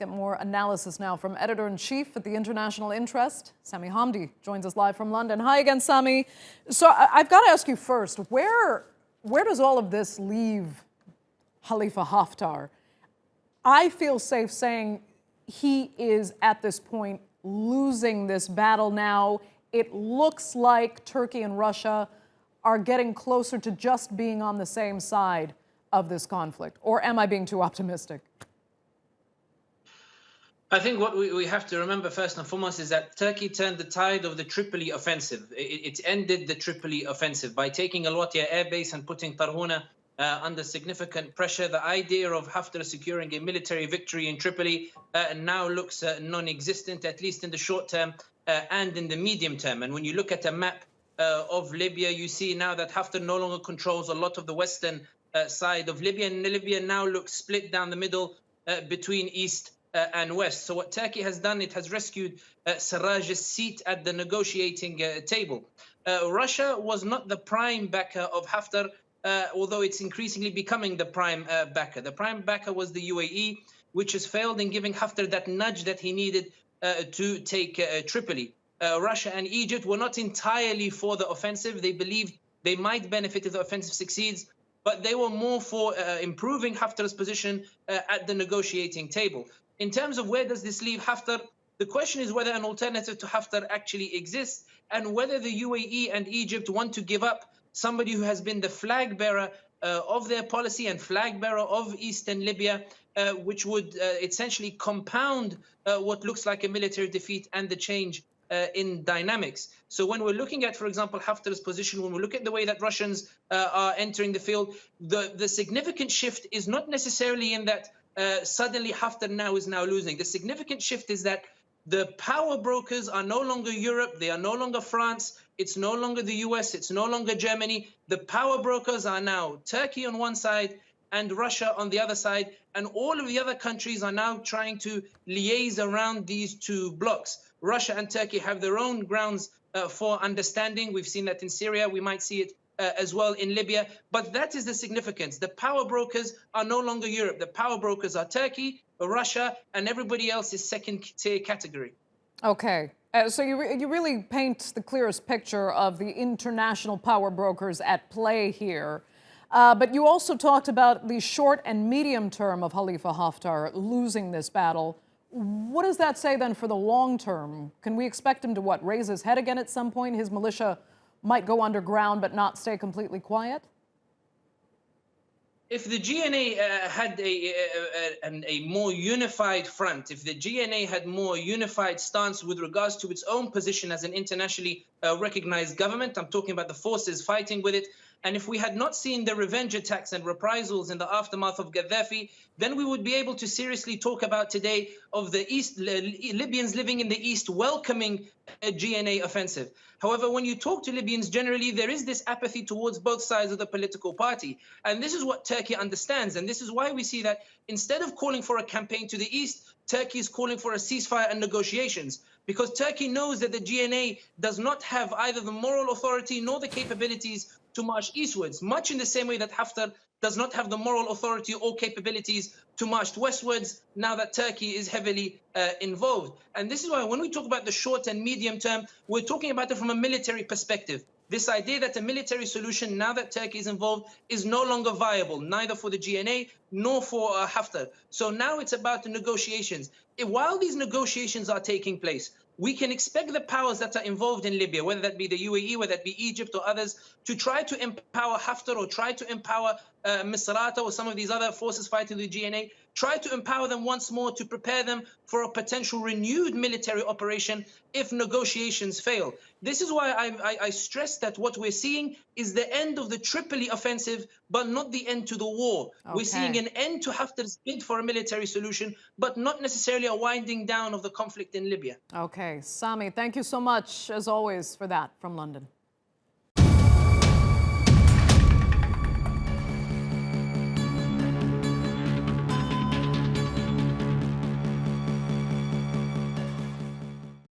get more analysis now from Editor-in-Chief at the International Interest, Sami Hamdi, joins us live from London. Hi again, Sami. So I've got to ask you first, where does all of this leave Khalifa Haftar? I feel safe saying he is, at this point, losing this battle now. It looks like Turkey and Russia are getting closer to just being on the same side of this conflict. Or am I being too optimistic? I think what we have to remember first and foremost is that Turkey turned the tide of the Tripoli offensive. It ended the Tripoli offensive by taking Al-Watia air base and putting Tarhuna under significant pressure. The idea of Haftar securing a military victory in Tripoli now looks non-existent, at least in the short term and in the medium term. And when you look at a map of Libya, you see now that Haftar no longer controls a lot of the western side of Libya, and Libya now looks split down the middle between east and west. So what Turkey has done, it has rescued Sarraj's seat at the negotiating table. Russia was not the prime backer of Haftar, although it's increasingly becoming the prime backer. The prime backer was the UAE, which has failed in giving Haftar that nudge that he needed to take Tripoli. Russia and Egypt were not entirely for the offensive. They believed they might benefit if the offensive succeeds, but they were more for improving Haftar's position at the negotiating table. In terms of where does this leave Haftar, the question is whether an alternative to Haftar actually exists and whether the UAE and Egypt want to give up somebody who has been the flag bearer of their policy and flag bearer of Eastern Libya, which would essentially compound what looks like a military defeat and the change in dynamics. So when we're looking at, for example, Haftar's position, when we look at the way that Russians are entering the field, the significant shift is not necessarily in that suddenly Haftar is now losing. The significant shift is that the power brokers are no longer Europe, they are no longer France, it's no longer the US, it's no longer Germany. The power brokers are now Turkey on one side and Russia on the other side, and all of the other countries are now trying to liaise around these two blocks. Russia and Turkey have their own grounds for understanding. We've seen that in Syria. We might see it as well in Libya. But that is the significance. The power brokers are no longer Europe. The power brokers are Turkey, Russia, and everybody else is second-tier category. Okay. So you really paint the clearest picture of the international power brokers at play here. But you also talked about the short and medium term of Khalifa Haftar losing this battle. What does that say then for the long term? Can we expect him to, what, raise his head again at some point? His militia might go underground but not stay completely quiet? If the GNA had a more unified front, if the GNA had more unified stance with regards to its own position as an internationally recognized government, I'm talking about the forces fighting with it, and if we had not seen the revenge attacks and reprisals in the aftermath of Gaddafi, then we would be able to seriously talk about today of the Libyans living in the East welcoming a GNA offensive. However, when you talk to Libyans generally, there is this apathy towards both sides of the political party. And this is what Turkey understands. And this is why we see that instead of calling for a campaign to the East, Turkey is calling for a ceasefire and negotiations, because Turkey knows that the GNA does not have either the moral authority nor the capabilities to march eastwards, much in the same way that Haftar does not have the moral authority or capabilities to march westwards now that Turkey is heavily involved. And this is why when we talk about the short and medium term, we're talking about it from a military perspective. This idea that a military solution, now that Turkey is involved, is no longer viable, neither for the GNA nor for Haftar. So now it's about the negotiations. While these negotiations are taking place, we can expect the powers that are involved in Libya, whether that be the UAE, whether that be Egypt or others, to try to empower Haftar or try to empower Misrata or some of these other forces fighting the GNA, try to empower them once more to prepare them for a potential renewed military operation if negotiations fail. This is why I stress that what we're seeing is the end of the Tripoli offensive, but not the end to the war. Okay. We're seeing an end to Haftar's bid for a military solution, but not necessarily a winding down of the conflict in Libya. Okay, Sami, thank you so much, as always, for that from London.